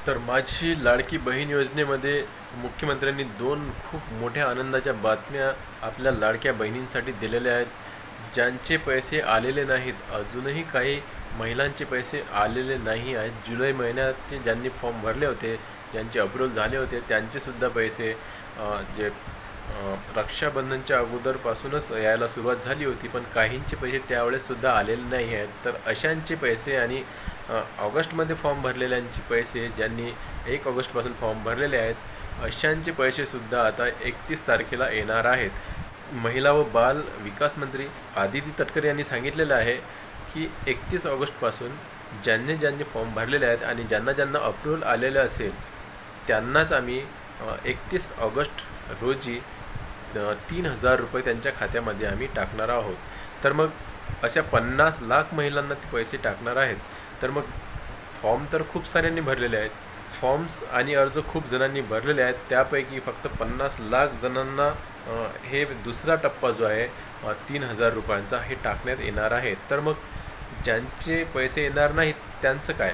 तर माझी लाडकी बहीण योजनेमध्ये मुख्यमंत्र्यांनी दोन खूप मोठ्या आनंदाच्या बातम्या आपल्या लाडक्या बहिणींसाठी दिलेल्या आहेत. ज्यांचे पैसे आलेले नाहीत, अजूनही काही महिलांचे पैसे आलेले नाही आहेत. जुलै महिन्यात ज्यांनी फॉर्म भरले होते, ज्यांचे अप्रूव्हल झाले होते, त्यांचेसुद्धा पैसे जे रक्षाबंधनच्या अगोदरपासूनच यायला सुरुवात झाली होती, पण काहींचे पैसे त्यावेळेससुद्धा आलेले नाही आहेत. तर अशांचे पैसे आणि ऑगस्टमध्ये फॉर्म भरलेल्यांचे पैसे, ज्यांनी 1 ऑगस्टपासून फॉर्म भरलेले आहेत, अशांचे पैसेसुद्धा आता 31 तारखेला येणार आहेत. महिला व बाल विकास मंत्री आदिती तटकरे यांनी सांगितलेलं आहे की 31 ऑगस्टपासून ज्यांनी फॉर्म भरलेले आहेत आणि ज्यांना अप्रूव्हल आलेलं असेल त्यांनाच आम्ही 31 ऑगस्ट रोजी 3,000 रुपये त्यांच्या खात्यामध्ये आम्ही टाकणार आहोत. तर मग अशा 50 लाख महिलांना ते पैसे टाकणार आहेत. तर मग फॉर्म तर खूप साऱ्यांनी भरलेले आहेत, फॉर्म्स आणि अर्ज खूप जणांनी भरलेले आहेत. त्यापैकी फक्त 50 लाख जणांना हे दुसरा टप्पा जो आहे 3,000 रुपयांचा हे टाकण्यात येणार आहे. तर मग ज्यांचे पैसे येणार नाहीत त्यांचं काय?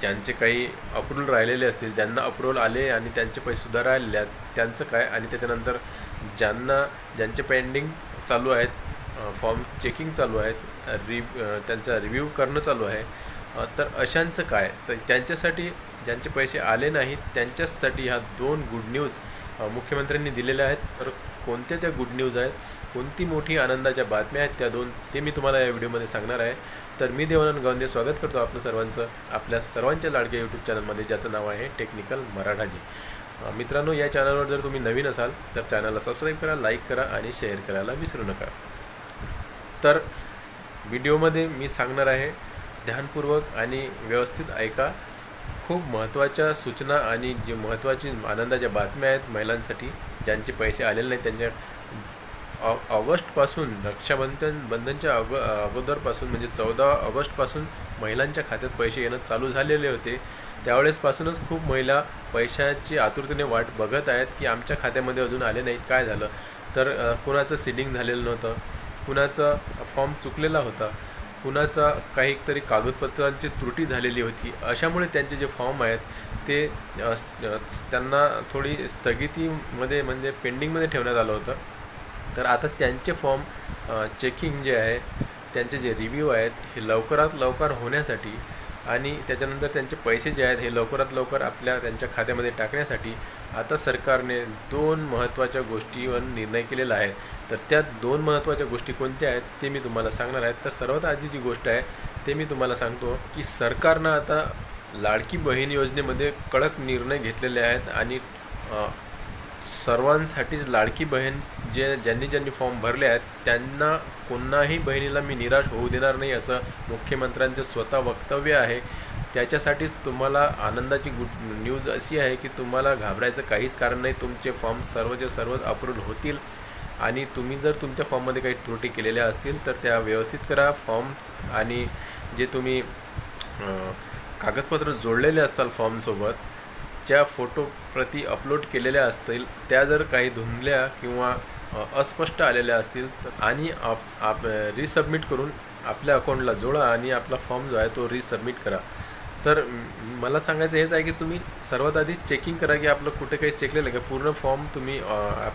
ज्यांचे काही अप्रूव्हल राहिलेले असतील, ज्यांना अप्रूव्हल आले आणि त्यांचे पैसेसुद्धा राहिलेले आहेत, त्यांचं काय? आणि त्याच्यानंतर ज्यांचे पेंडिंग चालू आहेत, फॉर्म चेकिंग चालू आहेत, त्यांचा रिव्ह्यू करणं चालू आहे, तर अशांचं काय? तर त्यांच्यासाठी, ज्यांचे पैसे आले नाहीत त्यांच्यासाठी ह्या 2 गुड न्यूज मुख्यमंत्र्यांनी दिलेल्या आहेत. तर कोणत्या त्या गुड न्यूज आहेत, कोणती मोठी आनंदाच्या बातम्या आहेत त्या 2, ते मी तुम्हाला या व्हिडिओमध्ये सांगणार आहे. तर मी देवानंद गावंदे स्वागत करतो आपलं सर्वांचं आपल्या सर्वांच्या लाडक्या यूट्यूब चॅनलमध्ये, ज्याचं नाव आहे टेक्निकल मराठाजी. मित्रांनो, या चॅनलवर जर तुम्ही नवीन असाल तर चॅनलला सबस्क्राईब करा, लाईक करा आणि शेअर करायला विसरू नका. तर व्हिडिओमध्ये मी सांगणार आहे, ध्यानपूर्वक आणि व्यवस्थित ऐका. खूप महत्त्वाच्या सूचना आणि जे महत्त्वाची आनंदाच्या बातम्या आहेत महिलांसाठी. ज्यांचे पैसे आलेले नाहीत त्यांच्या ऑगस्टपासून, रक्षाबंधनच्या अगोदरपासून म्हणजे 14 ऑगस्टपासून महिलांच्या खात्यात पैसे येणं चालू झालेले होते. त्यावेळेसपासूनच खूप महिला पैशाची आतुरतेने वाट बघत आहेत की आमच्या खात्यामध्ये अजून आले नाहीत, काय झालं? तर कुणाचं सीडिंग झालेलं नव्हतं, कुणाचा फॉर्म चुकलेला होता, कुणाचा काहीतरी कागदपत्रांची त्रुटी झालेली होती. अशामुळे त्यांचे जे फॉर्म आहेत ते त्यांना थोडी स्थगितीमध्ये म्हणजे पेंडिंगमध्ये ठेवण्यात आलं होतं. तर आता त्यांचे फॉर्म चेकिंग जे आहे, त्यांचे जे रिव्ह्यू आहेत हे लवकरात लवकर होण्यासाठी आणि त्याच्यानंतर त्यांचे पैसे जे आहेत हे लवकरात लवकर त्यांच्या खात्यामध्ये टाकण्यासाठी आता सरकारने 2 महत्त्वाच्या गोष्टीवर निर्णय केलेला आहे. तर त्या 2 महत्त्वाच्या गोष्टी कोणत्या आहेत ते मी तुम्हाला सांगणार आहे. तर सर्वात आधी जी गोष्ट आहे ते मी तुम्हाला सांगतो की सरकारनं आता लाडकी बहीण योजनेमध्ये कडक निर्णय घेतलेले आहेत आणि सर्वांसाठीच लाडकी बहीण ज्यांनी फॉर्म भरले आहेत त्यांना कोणाही बहिणीला मी निराश होऊ देणार नाही, असं मुख्यमंत्र्यांचं स्वतः वक्तव्य आहे. त्याच्यासाठीच तुम्हाला आनंदाची गुड न्यूज अशी आहे की तुम्हाला घाबरायचं काहीच कारण नाही. तुमचे फॉर्म सर्वचे सर्व अप्रूव्हल होतील आणि तुम्ही जर तुमच्या फॉर्ममध्ये काही त्रुटी केलेल्या असतील तर त्या व्यवस्थित करा. फॉर्म्स आणि जे तुम्ही कागदपत्र जोडलेले असतात फॉर्मसोबत, ज्या फोटो प्रती अपलोड केलेल्या असतील त्या जर काही धुंदल्या किंवा अस्पष्ट आलेल्या असतील तर आणि रिसबमिट करून आपल्या अकाउंटला जोडा आणि आपला फॉर्म जो आहे तो रिसबमिट करा. तर मला सांगायचं हेच आहे की तुम्ही सर्वात आधी चेकिंग करा की आपलं कुठे काही चेकलेलं आहे का. पूर्ण फॉर्म तुम्ही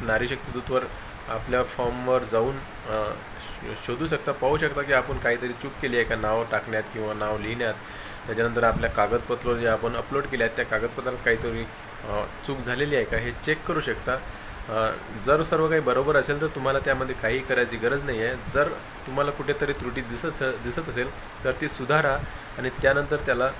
नारी शक्ती दूतवर आपल्या फॉर्मवर जाऊन शोधू शकता, पाहू शकता की आपण काहीतरी चूक केली आहे का नाव टाकण्यात किंवा नाव लिहिण्यात. त्याच्यानंतर आपल्या कागदपत्र जे आपण अपलोड केले आहेत त्या कागदपत्रात काहीतरी चूक झालेली आहे का हे चेक करू शकता. जर सर्व काही बरोबर असेल तर तुम्हाला त्यामध्ये काही करायची गरज नाही आहे. जर तुम्हाला कुठेतरी त्रुटी दिसत असेल तर ती सुधारा आणि त्यानंतर त्याला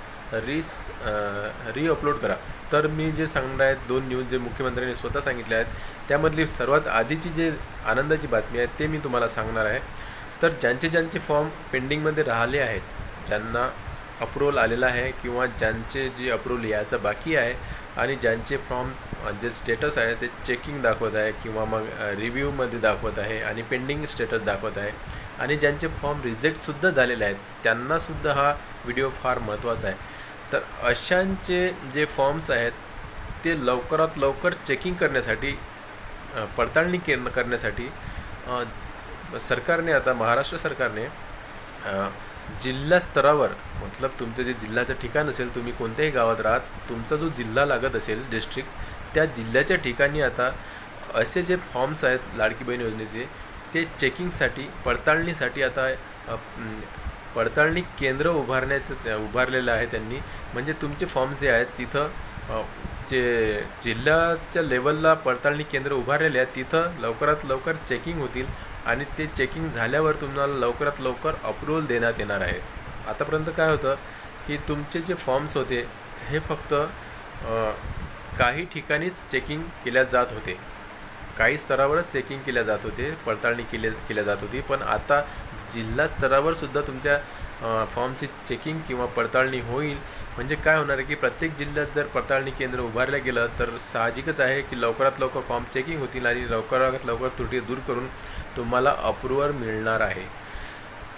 रिअपलोड करा. तर मी जे सांगणार आहेत 2 न्यूज जे मुख्यमंत्र्यांनी स्वतः सांगितले आहेत त्यामधली सर्वात आधीची जे आनंदाची बातमी आहे ते मी तुम्हाला सांगणार आहे. तर ज्यांचे फॉर्म पेंडिंगमध्ये राहिले आहेत, ज्यांना अप्रूव्हल आलेला आहे किंवा ज्यांचे जे अप्रूव्हल यायचं बाकी आहे आणि ज्यांचे फॉर्म जे स्टेटस आहे ते चेकिंग दाखवत आहे किंवा मग रिव्ह्यूमध्ये दाखवत आहे आणि पेंडिंग स्टेटस दाखवत आहे आणि ज्यांचे फॉर्म रिजेक्टसुद्धा झालेले आहेत त्यांनासुद्धा हा व्हिडिओ फार महत्त्वाचा आहे. तर अशांचे जे फॉर्म्स आहेत ते लवकरात लवकर चेकिंग करण्यासाठी, पडताळणी करण्यासाठी सरकारने आता महाराष्ट्र सरकारने जिल्हा स्तरावर मतलब तुमचं जे जिल्ह्याचं ठिकाण असेल, तुम्ही कोणत्याही गावात राहात, तुमचा जो जिल्हा लागत असेल डिस्ट्रिक्ट, त्या जिल्ह्याच्या ठिकाणी आता असे जे फॉर्म्स आहेत लाडकी बहीण योजनेचे, ते चेकिंगसाठी पडताळणीसाठी आता पडताळणी केंद्र उभारलेलं आहे त्यांनी. म्हणजे तुमचे फॉर्म्स जे आहेत तिथं जे जिल्ह्याच्या लेवलला पडताळणी केंद्र उभारलेले आहेत, तिथं लवकरात लवकर चेकिंग होतील आणि ते चेकिंग झाल्यावर तुम्हाला लवकरात लवकर अप्रूव्हल देण्यात येणार आहे. आतापर्यंत काय होतं की तुमचे जे फॉर्म्स होते हे फक्त काही ठिकाणीच चेकिंग केल्या जात होते, काही स्तरावरच चेकिंग केल्या जात होते, पडताळणी केल्या जात होती. पण आता जिल्हा स्तरावर सुद्धा तुमच्या फॉर्मची चेकिंग किंवा पडताळणी होईल. म्हणजे काय होणार आहे की प्रत्येक जिल्ह्यात जर पडताळणी केंद्र उभारलं गेलं तर साहजिकच आहे की लवकरात लवकर फॉर्म चेकिंग होतील आणि लवकरात लवकर त्रुटी दूर करून तुम्हाला अप्रूव्हल मिळणार आहे.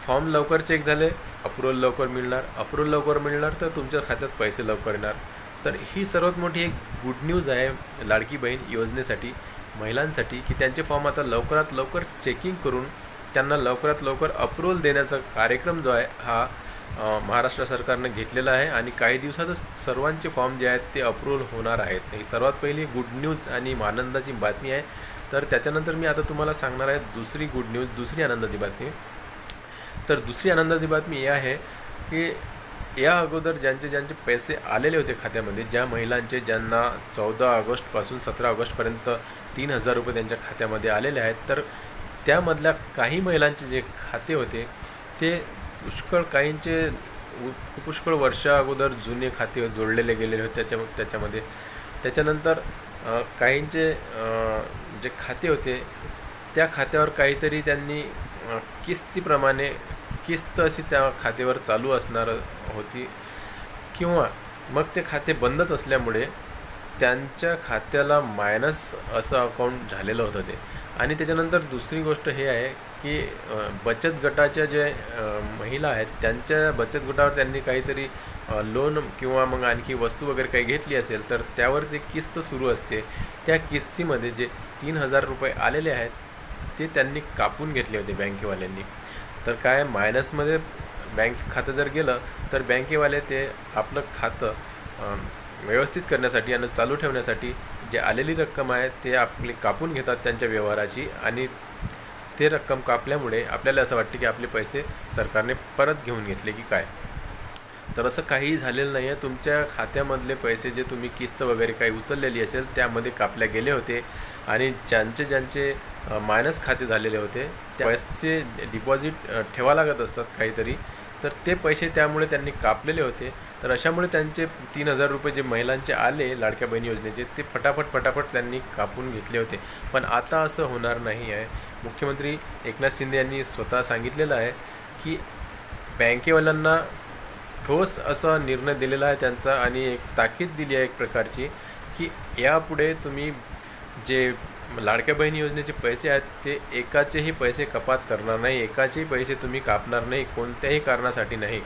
फॉर्म लवकर चेक झाले, अप्रूव्हल लवकर मिळणार तर तुमच्या खात्यात पैसे लवकर येणार. तर ही सर्वात मोठी एक गुड न्यूज आहे लाडकी बहीण योजनेसाठी, महिलांसाठी, की त्यांचे फॉर्म आता लवकरात लवकर चेकिंग करून त्यांना लवकरात लवकर अप्रूव्हल देण्याचा कार्यक्रम जो आहे हा महाराष्ट्र सरकारनं घेतलेला आहे आणि काही दिवसातच सर्वांचे फॉर्म जे आहेत ते अप्रूव्हल होणार आहेत. ही सर्वात पहिली गुड न्यूज आणि आनंदाची बातमी आहे. तर त्याच्यानंतर मी आता तुम्हाला सांगणार आहे दुसरी गुड न्यूज, दुसरी आनंदाची बातमी. तर दुसरी आनंदाची बातमी ही आहे की या अगोदर ज्यांचे पैसे आलेले होते खात्यामध्ये, ज्या महिलांचे ज्यांना 14 ऑगस्टपासून 17 ऑगस्टपर्यंत 3,000 रुपये त्यांच्या खात्यामध्ये आलेले आहेत, तर त्यामधल्या काही महिलांचे जे खाते होते ते पुष्कळ वर्षा अगोदर जुने खाते जोडलेले गेलेले होते त्याच्यामध्ये. त्याच्यानंतर काहींचे जे खाते होते त्या खात्यावर काहीतरी त्यांनी किस्त अशी त्या खात्यावर चालू असणार होती किंवा मग ते खाते बंदच असल्यामुळे त्यांच्या खात्याला मायनस असं अकाउंट झालेलं होतं ते. आणि त्याच्यानंतर दुसरी गोष्ट हे आहे की बचत गटाच्या जे महिला आहेत त्यांच्या बचत गटावर त्यांनी काहीतरी लोन किंवा मग आणखी वस्तू वगैरे काही घेतली असेल तर त्यावर जे किस्त सुरू असते त्या किस्तीमध्ये जे 3,000 रुपये आलेले आहेत ते त्यांनी कापून घेतले होते बँकेवाल्यांनी. तर काय मायनसमध्ये बँक खातं जर गेलं तर बँकेवाले ते आपलं खातं व्यवस्थित करण्यासाठी आणि चालू ठेवण्यासाठी जे आलेली रक्कम आहे ते आपली कापून घेतात त्यांच्या व्यवहाराची आणि ते रक्कम कापल्यामुळे आपल्याला असं वाटतं की आपले पैसे सरकारने परत घेऊन घेतले की काय. तर असं काहीही झालेलं नाही आहे. तुमच्या खात्यामधले पैसे जे तुम्ही किस्त वगैरे काही उचललेली असेल त्यामध्ये कापल्या गेले होते आणि ज्यांचे मायनस खाते झालेले होते त्या पैसे डिपॉझिट ठेवा लागत असतात काहीतरी, तर ते पैसे त्यामुळे त्यांनी कापलेले होते. तर अशामुळे त्यांचे 3,000 रुपये जे महिलांचे आले लाडक्या बहीण योजनेचे ते फटाफट त्यांनी कापून घेतले होते. पण आता असं होणार नाही आहे. मुख्यमंत्री एकनाथ शिंदे यांनी स्वतः सांगितलेलं आहे की बँकेवाल्यांना ठोस असा निर्णय दिलेला आहे त्यांचा आणि एक ताकीद दिली आहे एक प्रकारची की यापुढे तुम्ही जे लाडक्या बहिणी योजनेचे पैसे आहेत ते एकाचेही पैसे कपात करणार नाही, एकाचेही पैसे तुम्ही कापणार नाही, कोणत्याही कारणासाठी नाही.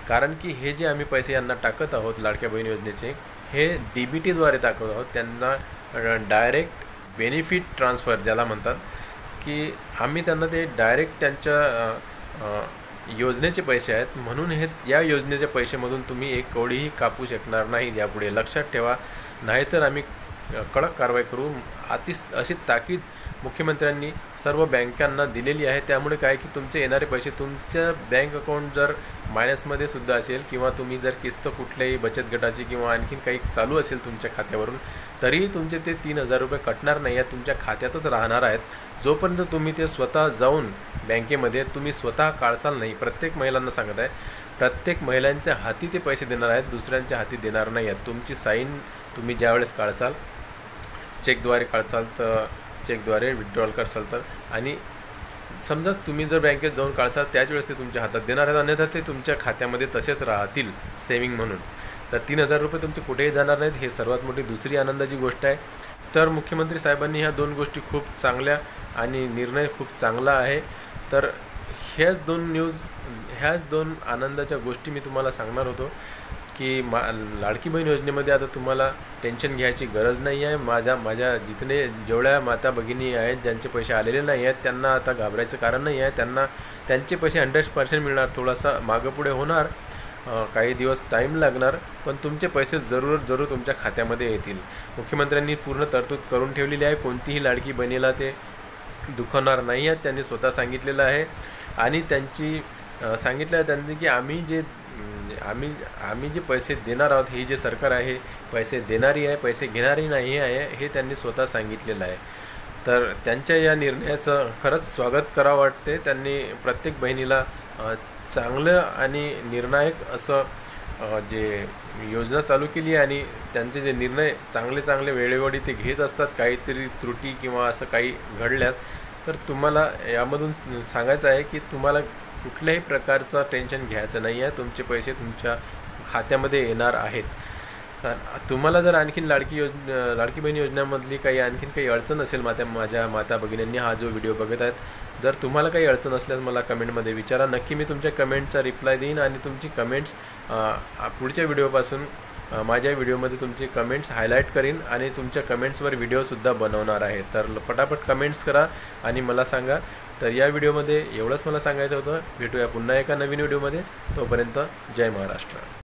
कारण की हे जे आम्ही पैसे यांना टाकत आहोत लाडक्या बहीण योजनेचे हे DBTद्वारे टाकत आहोत. त्यांना डायरेक्ट बेनिफिट ट्रान्सफर ज्याला म्हणतात की आम्ही त्यांना ते डायरेक्ट त्यांच्या योजनेचे पैसे आहेत म्हणून हे या योजनेच्या पैशामधून तुम्ही एक कवडीही कापू शकणार नाही यापुढे, लक्षात ठेवा. नाहीतर आम्ही कडक कारवाई करू. अशी ताकीद मुख्यमंत्र्यांनी सर्व बँकांना दिलेली आहे. त्यामुळे काय की तुमचे येणारे पैसे तुमच्या बँक अकाउंट जर मायनसमध्ये सुद्धा असेल किंवा तुम्ही जर किस्त कुठल्याही बचत गटाची किंवा आणखीन काही चालू असेल तुमच्या खात्यावरून तरीही तुमचे ते 3,000 रुपये कटणार नाही आहेत, तुमच्या खात्यातच राहणार आहेत. जोपर्यंत तुम्ही ते स्वतः जाऊन बँकेमध्ये तुम्ही स्वतः काढसाल नाही. प्रत्येक महिलांना सांगत आहे, प्रत्येक महिलांच्या हाती ते पैसे देणार आहेत, दुसऱ्यांच्या हाती देणार नाही आहेत. तुमची साईन तुम्ही ज्यावेळेस काढसाल, चेकद्वारे काढसाल तर चेकद्वारे विड्रॉल करसाल तर, आणि समजा तुम्ही जर बँकेत जाऊन काढसाल त्याच वेळेस ते तुमच्या हातात देणार आहेत, अन्यथा ते तुमच्या खात्यामध्ये तसेच राहतील सेविंग म्हणून. तर 3,000 रुपये तुमचे कुठेही जाणार नाहीत. हे सर्वात मोठी दुसरी आनंदाची गोष्ट आहे. तर मुख्यमंत्री साहेबांनी ह्या दोन गोष्टी खूप चांगल्या आणि निर्णय खूप चांगला आहे. तर ह्याच दोन आनंदाच्या गोष्टी मी तुम्हाला सांगणार होतो. की लाडकी बहीण योजनेमध्ये आता तुम्हाला टेन्शन घ्यायची गरज नाही आहे. माझ्या जेवढ्या माता भगिनी आहेत ज्यांचे पैसे आलेले नाही आहेत त्यांना आता घाबरायचं कारण नाही आहे. त्यांना त्यांचे पैसे 100% मिळणार. थोडासा मागं पुढे होणार, काही दिवस टाईम लागणार, पण तुमचे पैसे जरूर तुमच्या खात्यामध्ये येतील. मुख्यमंत्र्यांनी पूर्ण तरतूद करून ठेवलेली आहे. कोणतीही लाडकी बहिणीला ते दुखवणार नाही आहेत, त्यांनी स्वतः सांगितलेलं आहे. आणि सांगितलं आहे त्यांनी की आम्ही जे पैसे देणार आहोत, ही जे सरकार आहे पैसे देणारी आहे, पैसे घेणारी नाही आहे, हे त्यांनी स्वतः सांगितलेलं आहे. तर त्यांच्या या निर्णयाचं खरंच स्वागत करावं वाटते. त्यांनी प्रत्येक बहिणीला चांगलं आणि निर्णायक असं जे योजना चालू केली आहे. आणि त्यांचे जे निर्णय चांगले वेळोवेळी ते घेत असतात. काहीतरी त्रुटी किंवा असं काही घडल्यास तर तुम्हाला यामधून सांगायचं आहे की तुम्हाला कुठल्याही प्रकारचं टेन्शन घ्यायचं नाही आहे. तुमचे पैसे तुमच्या खात्यामध्ये येणार आहेत. तुम्हाला जर आणखीन लाडकी बहीण योजनेमधली आणखीन काही अडचण असेल माझ्या माता भगिनींनी हा जो व्हिडिओ बघत आहेत, जर तुम्हाला काही अडचण असल्यास मला कमेंटमध्ये विचारा. नक्की मी तुमच्या कमेंटचा रिप्लाय देईन आणि तुमची कमेंट्स पुढच्या व्हिडिओपासून माझ्या व्हिडिओमध्ये तुमची कमेंट्स हायलाईट करीन आणि तुमच्या कमेंट्सवर व्हिडिओसुद्धा बनवणार आहे. तर पटापट कमेंट्स करा आणि मला सांगा. तर या व्हिडिओमध्ये एवढंच मला सांगायचं होतं. भेटूया पुन्हा एका नवीन व्हिडिओमध्ये. तोपर्यंत जय महाराष्ट्र.